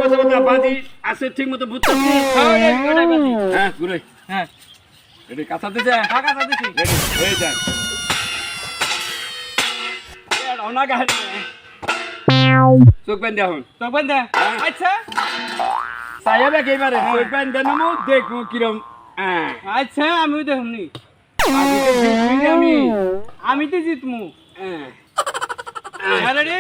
কথা কথা বাজি আছে ঠিক মতো বুঝতেছি হ্যাঁ ঘুরে হ্যাঁ রেডি কাঁচা দিতে টাকা দিছি রেডি এই যান রওনা গাহে চোখ বেঁধে এখন তো বন্ধা আচ্ছা সাহেব একেবারে চোখ বেঁধে নেবো দেখবো কিরম আচ্ছা আমি দেখুনি আমি তো জিতমু রেডি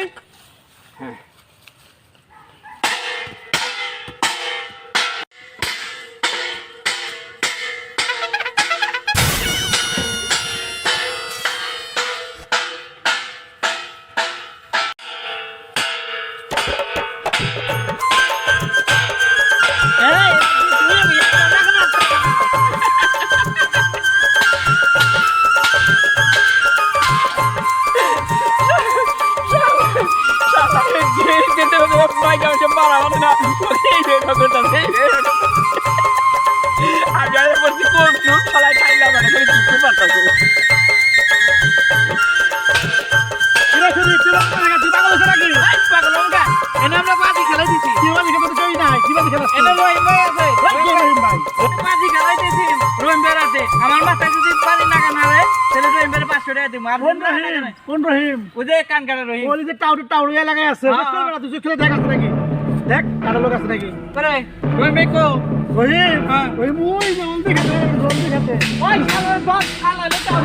আমার মাথায় যদি পানি না কানারে তাহলে তো এমবারে 500 টাকা দিমু আর কোন রহিম ওই যে কান কাটা রহিম ওই যে টাউর লাগাই আছে তুই খেলে দেখ আছে নাকি দেখ কারো লোক আছে নাকি করে রহিম ভাই কো রহিম ওই মুই জলদি খেতে ওই শালা বাস খালা লে টাউর